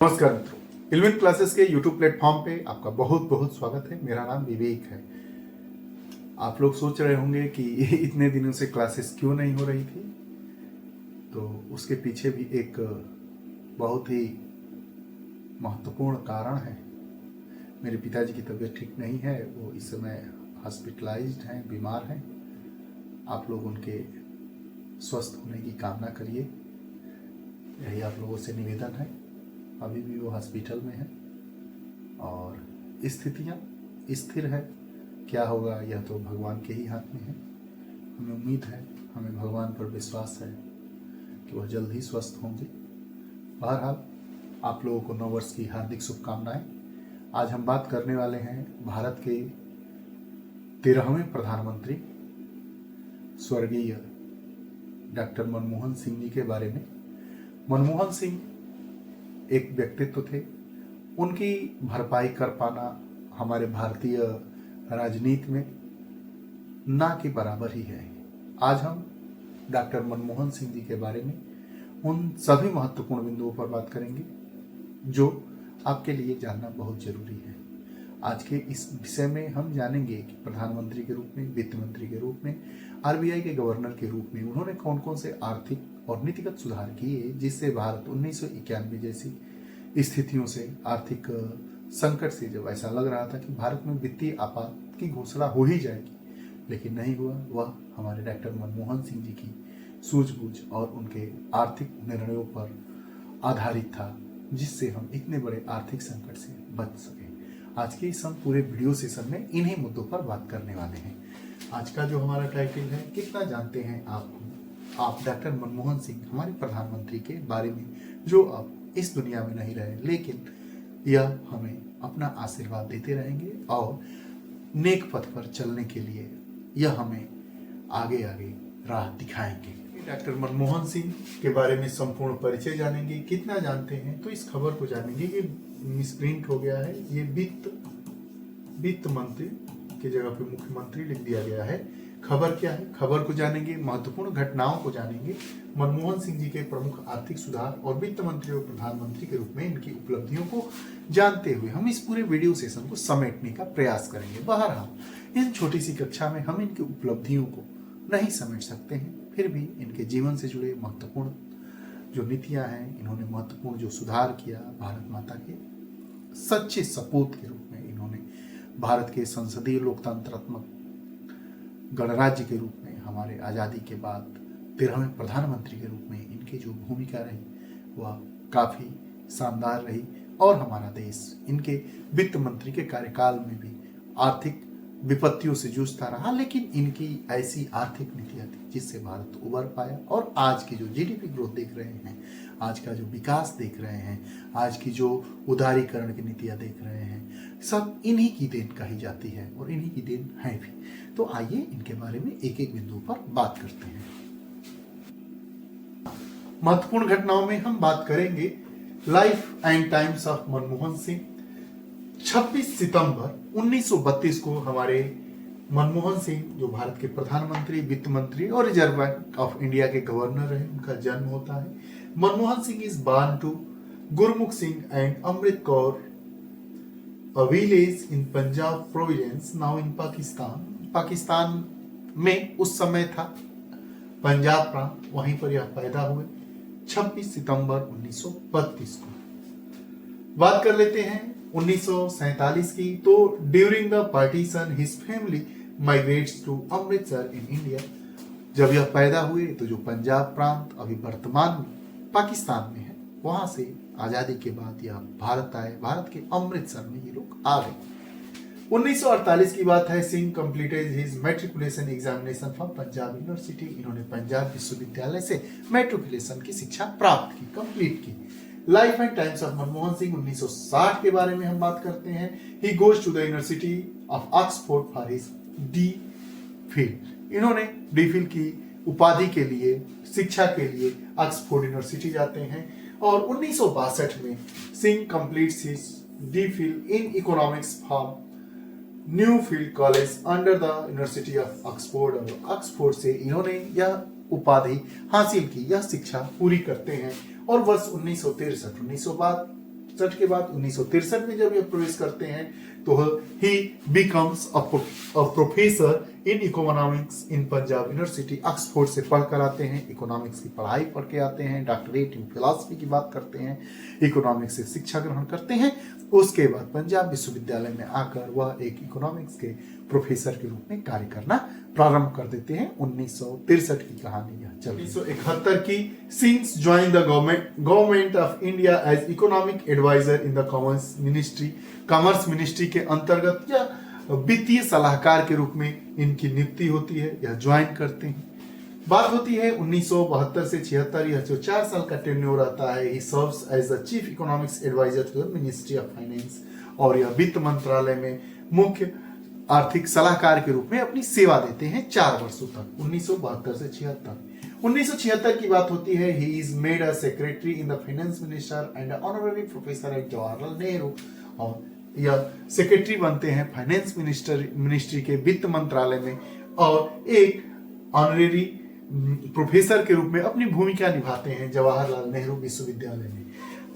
नमस्कार मित्रों, इल्विन क्लासेस के यूट्यूब प्लेटफॉर्म पे आपका बहुत बहुत स्वागत है। मेरा नाम विवेक है। आप लोग सोच रहे होंगे कि इतने दिनों से क्लासेस क्यों नहीं हो रही थी, तो उसके पीछे भी एक बहुत ही महत्वपूर्ण कारण है। मेरे पिताजी की तबीयत ठीक नहीं है, वो इस समय हॉस्पिटलाइज्ड हैं, बीमार हैं। आप लोग उनके स्वस्थ होने की कामना करिए, यही आप लोगों से निवेदन है। अभी भी वो हॉस्पिटल में है और स्थितियाँ स्थिर है। क्या होगा यह तो भगवान के ही हाथ में है। हमें उम्मीद है, हमें भगवान पर विश्वास है कि वह जल्द ही स्वस्थ होंगे। बहरहाल आप लोगों को नववर्ष की हार्दिक शुभकामनाएं। आज हम बात करने वाले हैं भारत के 13वें प्रधानमंत्री स्वर्गीय डॉक्टर मनमोहन सिंह जी के बारे में। मनमोहन सिंह एक व्यक्तित्व थे, उनकी भरपाई कर पाना हमारे भारतीय राजनीति में ना के बराबर ही है। आज हम डॉक्टर मनमोहन सिंह जी के बारे में उन सभी महत्वपूर्ण बिंदुओं पर बात करेंगे जो आपके लिए जानना बहुत जरूरी है। आज के इस विषय में हम जानेंगे कि प्रधानमंत्री के रूप में, वित्त मंत्री के रूप में, आरबीआई के गवर्नर के रूप में उन्होंने कौन कौन से आर्थिक और नीतिगत सुधार किए जिससे भारत 1991 जैसी स्थितियों से, आर्थिक संकट से, जब ऐसा लग रहा था कि भारत में वित्तीय आपात की घोषणा हो ही जाएगी, लेकिन नहीं हुआ। वह हमारे डॉक्टर मनमोहन सिंह जी की सूझबूझ और उनके आर्थिक निर्णयों पर आधारित था, जिससे हम इतने बड़े आर्थिक संकट से बच सके। आज के इस हम पूरे वीडियो सेशन में इन्हीं मुद्दों पर बात करने वाले हैं। आज का जो हमारा टाइटल है, कितना जानते हैं आप डॉक्टर मनमोहन सिंह, हमारे प्रधानमंत्री के बारे में, जो अब इस दुनिया में नहीं रहे, लेकिन यह हमें अपना आशीर्वाद देते रहेंगे और नेक पथ पर चलने के लिए यह हमें आगे आगे राह दिखाएंगे। डॉक्टर मनमोहन सिंह के बारे में संपूर्ण परिचय जानेंगे। कितना जानते हैं, तो इस खबर को जानेंगे। ये मिसप्रिंट हो गया है, ये वित्त मंत्री की जगह पे मुख्यमंत्री लिख दिया गया है। खबर क्या है, खबर को जानेंगे, महत्वपूर्ण घटनाओं को जानेंगे, मनमोहन सिंह जी के प्रमुख आर्थिक सुधार और वित्त मंत्री और प्रधानमंत्री के रूप में इनकी उपलब्धियों को जानते हुए हम इस पूरे वीडियो सेशन को समेटने का प्रयास करेंगे। बहरहाल इन छोटी सी कक्षा में हम इनकी उपलब्धियों को नहीं समेट सकते हैं, फिर भी इनके जीवन से जुड़े महत्वपूर्ण जो नीतियां हैं, इन्होंने महत्वपूर्ण जो सुधार किया, भारत माता के सच्चे सपूत के रूप में इन्होंने भारत के संसदीय लोकतंत्रात्मक गणराज्य के रूप में हमारे आज़ादी के बाद 13वें प्रधानमंत्री के रूप में इनकी जो भूमिका रही वह काफ़ी शानदार रही। और हमारा देश इनके वित्त मंत्री के कार्यकाल में भी आर्थिक विपत्तियों से जूझता रहा, लेकिन इनकी ऐसी आर्थिक नीतियाँ थी जिससे भारत उबर पाया। और आज की जो जीडीपी ग्रोथ देख रहे हैं, आज का जो विकास देख रहे हैं, आज की जो उदारीकरण की नीतियाँ देख रहे हैं, सब इन्हीं की देन कही जाती है और इन्हीं की देन है भी। तो आइए इनके बारे में एक एक बिंदु पर बात करते हैं। महत्वपूर्ण घटनाओं में हम बात करेंगे life and times of Manmohan Singh. 26 सितंबर 1932 को हमारे मनमोहन सिंह, जो भारत के प्रधानमंत्री, वित्त मंत्री और रिजर्व बैंक ऑफ इंडिया के गवर्नर रहे, उनका जन्म होता है। Manmohan Singh is born to Gurmukh Singh and Amrit Kaur, a village in Punjab province, now in Pakistan. Pakistan में उस समय था पंजाब प्रांत, वहीं पर यह पैदा हुए 26 सितंबर 1932 को। बात कर लेते हैं 1947 की। तो during the partition his family migrates to Amritsar in India. जब यह पैदा हुए तो जो पंजाब प्रांत अभी वर्तमान में पाकिस्तान में है, वहां से आजादी के बाद यह भारत आए। भारत के अमृतसर में ये लोग आ गए। 1948 की बात है। Singh completed his matriculation examination from Punjab university. इन्होंने पंजाब विश्वविद्यालय से मैट्रिकुलेशन की शिक्षा प्राप्त की, कंप्लीट की। Life and times of Manmohan Singh 1960 के बारे में हम बात करते हैं। He goes to the university of Oxford for his D Phil. इन्होंने डी फिल की उपाधि के लिए, शिक्षा के लिए ऑक्सफोर्ड यूनिवर्सिटी जाते हैं। और 1962 में Singh completes his D Phil in economics from Nuffield College under the university of Oxford. और ऑक्सफोर्ड से इन्होंने यह उपाधि हासिल की, यह शिक्षा पूरी करते हैं। और वर्ष 1963 1967 के बाद 1963 में जब ये प्रवेश करते हैं तो ही becomes a professor in economics in Punjab university, Oxford से पढ़कर आते हैं, इकोनॉमिक्स की पढ़ाई पढ़ के आते हैं, डॉक्टरेट इन फिलॉसफी की बात करते हैं, इकोनॉमिक्स से शिक्षा ग्रहण करते हैं। उसके बाद पंजाब विश्वविद्यालय में आकर वह एक इकोनॉमिक्स के प्रोफेसर के रूप में कार्य करना प्रारंभ कर देते हैं। 1963 की कहानी यह चल 1971 की since join the government of India as economic adviser in the commerce ministry के अंतर्गत या वित्तीय सलाहकार के रूप में इनकी नियुक्ति होती है, यह ज्वाइन करते हैं। बात होती है 1972 से 76, यह जो 4 साल का टेन्योर आता है। He serves as the chief economics adviser to the ministry of finance, और यह वित्त मंत्रालय में मुख्य आर्थिक सलाहकार के रूप में अपनी सेवा देते हैं 4 वर्षों तक, 1972 से 76। 1976 की बात होती है। He is made a secretary in the finance minister and honorary professor at Jawaharlal Nehru, और यह सेक्रेटरी बनते हैं फाइनेंस मिनिस्ट्री के वित्त मंत्रालय में, और एक ऑनररी प्रोफेसर के रूप में अपनी भूमिका निभाते हैं जवाहरलाल नेहरू विश्वविद्यालय में।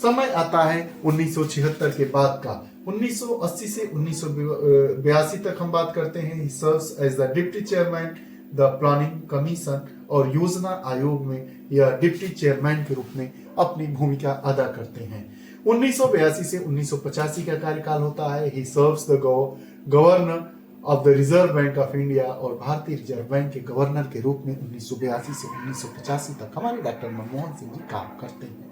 समय आता है 1976 के बाद का, 1980 से 1982 तक हम बात करते हैं। He serves as the deputy chairman the planning commission, और योजना आयोग में यह डिप्टी चेयरमैन के रूप में अपनी भूमिका अदा करते हैं। 1982 से 1985 का कार्यकाल होता है। He serves the governor of the Reserve bank of India, और भारतीय रिजर्व बैंक के गवर्नर के रूप में 1982 से 1985 तक हमारे डॉक्टर मनमोहन सिंह जी काम करते हैं।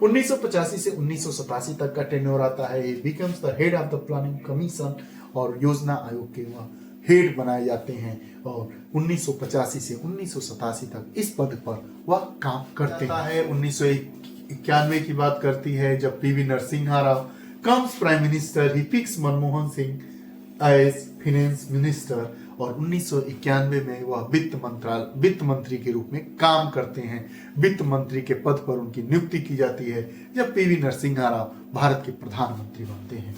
1985 से 1987 तक का टेन्योर आता है। ही becomes the head of the planning commission, और योजना आयोग के वह हेड बनाए जाते हैं, और 1985 से 1987 तक इस पद पर वह काम करते हैं। 1991 की बात करती है, जब PV Narasimha Rao comes prime minister, he picks Manmohan Singh as finance minister, और 1991 में वह वित्त मंत्री के रूप में काम करते हैं। वित्त मंत्री के पद पर उनकी नियुक्ति की जाती है जब पीवी नरसिम्हा राव भारत के प्रधानमंत्री बनते हैं।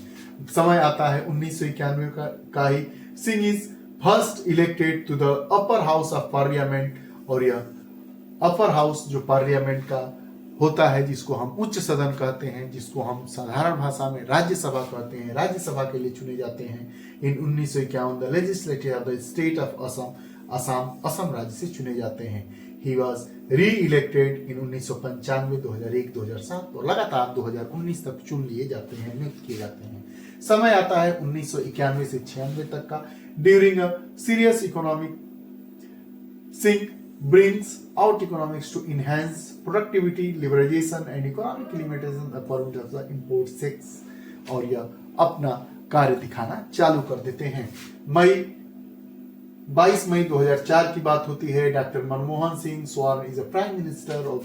समय आता है 1991 का ही। Singh is first elected to the upper house of parliament, और यह अपर हाउस जो पार्लियामेंट का होता है, जिसको हम उच्च सदन कहते हैं, जिसको हम साधारण भाषा में राज्यसभा कहते हैं, राज्यसभा के लिए चुने जाते हैं। इन 1951 the legislature of the state of Assam राज्य से चुने जाते हैं। ही वाज री इलेक्टेड इन 1995, 2001, 2007 और लगातार 2019 तक चुन लिए जाते हैं, नियुक्त किए जाते हैं। समय आता है 1991 से 96 तक का। During a serious economic Singh brings out economics to enhance productivity, liberalization and economic limitation according to the import tax, और यह अपना कार्य दिखाना चालू कर देते हैं। 22 मई 2004 की बात होती है। Doctor Manmohan Singh sworn is a prime minister, और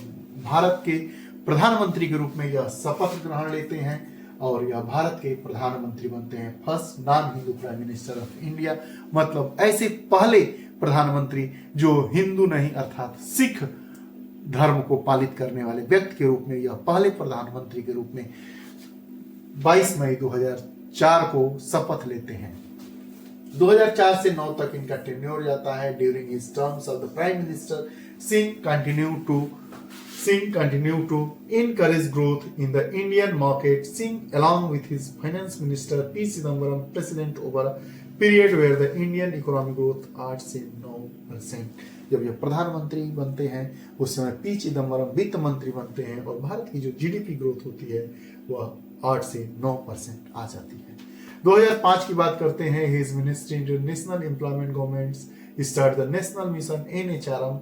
भारत के प्रधानमंत्री के रूप में यह शपथ ग्रहण लेते हैं, और यह भारत के प्रधानमंत्री बनते हैं। First non Hindu prime minister of India, मतलब ऐसे पहले प्रधानमंत्री जो हिंदू नहीं अर्थात सिख धर्म को पालित करने वाले व्यक्ति के रूप में यह पहले प्रधानमंत्री के रूप में 22 मई 2004 को शपथ लेते हैं। 2004 से 9 तक इनका टेन्योर जाता है। During his terms of the prime minister, Singh continue to encourage growth in the Indian market. Singh, along with his finance minister P. Chidambaram, president over a period where the Indian economic growth 8 से 9%। जब यह प्रधानमंत्री बनते हैं उस समय P Chidambaram वित्त मंत्री बनते हैं, और भारत की जो जीडीपी ग्रोथ होती है वह 8 से 9% आ जाती है। 2005 की बात करते हैं। His ministry national employment governments start the national mission NHRM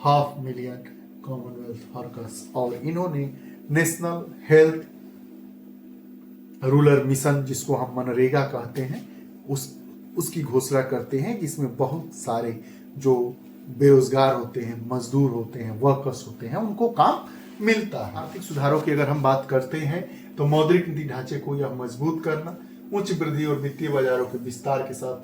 500,000 Commonwealth workers, और इन्होंने नेशनल हेल्थ रूरल मिशन, जिसको हम मनरेगा कहते हैं, उसकी घोषणा करते हैं, जिसमें बहुत सारे जो बेरोजगार होते हैं, मजदूर होते हैं, वर्कर्स होते हैं, उनको काम मिलता है। आर्थिक सुधारों की अगर हम बात करते हैं तो मौद्रिक नीति ढांचे को यह मजबूत करना, उच्च वृद्धि और वित्तीय बाजारों के विस्तार के साथ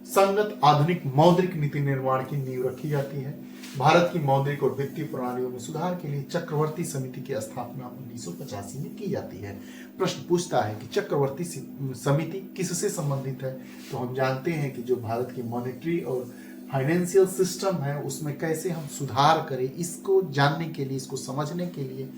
संगत आधुनिक मौद्रिक नीति निर्माण की नींव रखी जाती है। भारत की मौद्रिक और वित्तीय प्रणालियों में सुधार के लिए चक्रवर्ती समिति की स्थापना 1985 में की जाती है। प्रश्न पूछता है कि चक्रवर्ती समिति किससे संबंधित है, तो हम जानते हैं कि जो भारत की मॉनेटरी और फाइनेंशियल सिस्टम है उसमें कैसे हम सुधार करें, इसको जानने के लिए, इसको समझने के लिए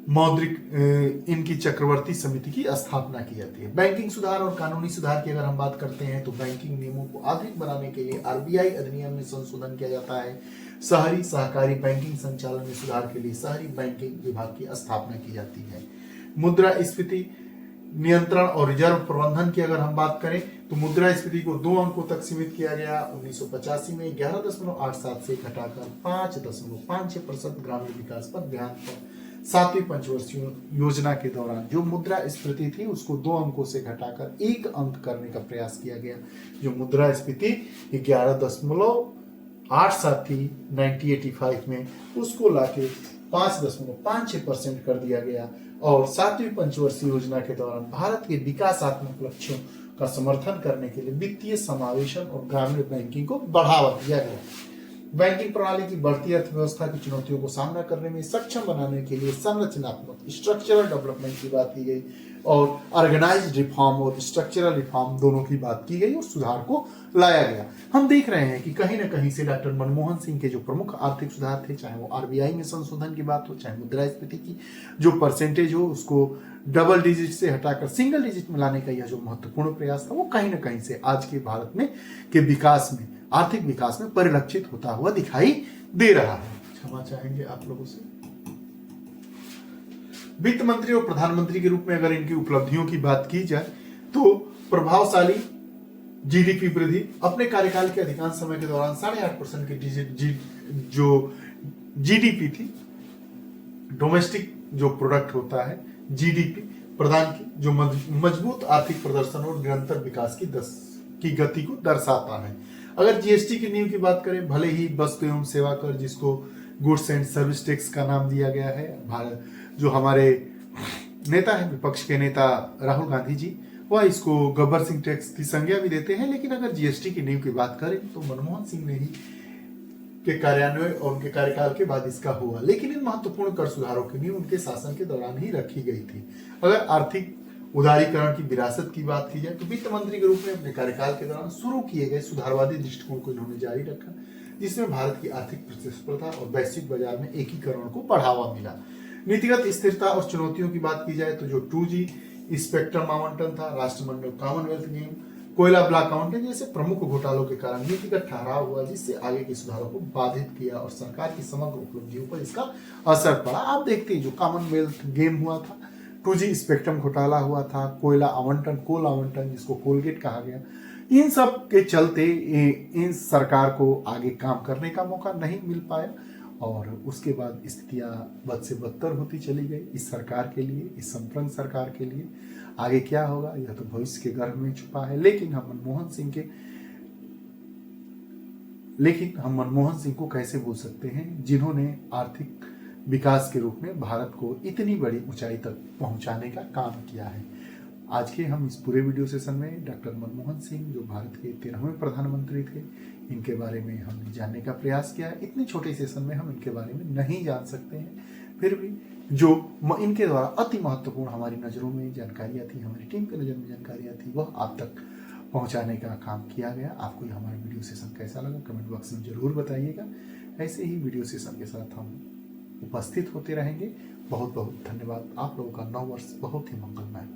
मौद्रिक इनकी चक्रवर्ती समिति की स्थापना की जाती है। बैंकिंग सुधार और कानूनी सुधार की अगर हम बात करते हैं तो बैंकिंग नियमों को आधुनिक बनाने के लिए आरबीआई अधिनियम में संशोधन किया जाता है। शहरी सहकारी बैंकिंग संचालन में सुधार के लिए शहरी बैंकिंग विभाग की स्थापना की जाती है। मुद्रास्फीति नियंत्रण और रिजर्व प्रबंधन की अगर हम बात करें तो मुद्रास्फीति को 2 अंकों तक सीमित किया गया। 1985 में 11.87 से घटाकर 5.56% ग्रामीण विकास पर ध्यान पर 7वीं पंचवर्षीय योजना के दौरान जो मुद्रास्फीति थी उसको 2 अंकों से घटाकर 1 अंक करने का प्रयास किया गया। जो मुद्रास्फीति 11.87 थी 1985 में, उसको लाके 5.56% कर दिया गया। और 7वीं पंचवर्षीय योजना के दौरान भारत के विकासात्मक लक्ष्यों का समर्थन करने के लिए वित्तीय समावेशन और ग्रामीण बैंकिंग को बढ़ावा दिया गया। बैंकिंग प्रणाली की बढ़ती अर्थव्यवस्था की चुनौतियों को सामना करने में सक्षम बनाने के लिए संरचनात्मक स्ट्रक्चरल डेवलपमेंट की बात की गई और ऑर्गेनाइज्ड रिफॉर्म और स्ट्रक्चरल रिफॉर्म दोनों की बात की गई और सुधार को लाया गया। हम देख रहे हैं कि कहीं ना कहीं से डॉक्टर मनमोहन सिंह के जो प्रमुख आर्थिक सुधार थे, चाहे वो आरबीआई में संशोधन की बात हो, चाहे मुद्रास्फीति की जो परसेंटेज हो उसको डबल डिजिट से हटाकर सिंगल डिजिट में लाने का यह जो महत्वपूर्ण प्रयास था, वो कहीं ना कहीं से आज के भारत में के विकास में, आर्थिक विकास में परिलक्षित होता हुआ दिखाई दे रहा है। क्षमा चाहेंगे आप लोगों से। वित्त मंत्री और प्रधानमंत्री के रूप में अगर इनकी उपलब्धियों की बात की जाए तो प्रभावशाली जीडीपी वृद्धि, अपने कार्यकाल के अधिकांश समय के दौरान 8.5% की जो जीडीपी थी, डोमेस्टिक जो प्रोडक्ट होता है जीडीपी प्रदान की, जो मजबूत आर्थिक प्रदर्शन और निरंतर विकास की गति को दर्शाता है। अगर जीएसटी की नींव की बात करें, भले ही वस्तु एवं सेवा कर जिसको गुड्स एंड सर्विस टैक्स का नाम दिया गया है, भारत जो हमारे नेता है विपक्ष के नेता राहुल गांधी जी, वह इसको गब्बर सिंह टैक्स की संज्ञा भी देते हैं। लेकिन अगर जीएसटी की नींव की बात करें तो मनमोहन सिंह ने ही के कार्यान्वयन और उनके कार्यकाल के बाद इसका हुआ। लेकिन इन महत्वपूर्ण कर सुधारों की नींव उनके शासन के दौरान ही रखी गई थी। अगर आर्थिक उदारीकरण की विरासत की बात की जाए तो वित्त मंत्री के रूप में अपने कार्यकाल के दौरान शुरू किए गए सुधारवादी दृष्टिकोण को इन्होंने जारी रखा, जिसमें भारत की आर्थिक प्रतिस्पर्धा और वैश्विक बाजार में एकीकरण को बढ़ावा मिला। नीतिगत स्थिरता और चुनौतियों की बात की जाए तो जो 2G स्पेक्ट्रम आवंटन था, राष्ट्रमंडल कॉमनवेल्थ गेम, कोयला ब्लॉक आवंटन जैसे प्रमुख घोटालों के कारण नीतिगत ठहराव हुआ, जिससे आगे के सुधारों को बाधित किया और सरकार की समग्र उपलब्धियों पर इसका असर पड़ा। आप देखते हैं जो कॉमनवेल्थ गेम हुआ था, 2G स्पेक्ट्रम घोटाला हुआ था, कोयला आवंटन, कोल आवंटन जिसको कोलगेट कहा गया, इन सब के चलते इन सरकार को आगे काम करने का मौका नहीं मिल पाया और उसके बाद स्थितियां बद से बदतर होती चली गई इस सरकार के लिए, इस संप्रंग सरकार के लिए। आगे क्या होगा यह तो भविष्य के गर्भ में छुपा है। लेकिन हम मनमोहन सिंह को कैसे भूल सकते हैं, जिन्होंने आर्थिक विकास के रूप में भारत को इतनी बड़ी ऊंचाई तक पहुंचाने का काम किया है। आज के हम इस पूरे वीडियो सेशन में डॉक्टर मनमोहन सिंह जो भारत के 13वें प्रधानमंत्री थे, इनके बारे में हमने जानने का प्रयास किया। इतने छोटे सेशन में हम इनके बारे में नहीं जान सकते हैं, फिर भी जो इनके द्वारा अति महत्वपूर्ण हमारी नज़रों में जानकारियाँ थी, हमारी टीम के नज़र में जानकारियाँ थी, वह आप तक पहुँचाने का काम किया गया। आपको ये हमारा वीडियो सेशन कैसा लगा कमेंट बॉक्स में जरूर बताइएगा। ऐसे ही वीडियो सेशन के साथ हम उपस्थित होते रहेंगे। बहुत बहुत धन्यवाद। आप लोगों का नव वर्ष बहुत ही मंगलमय।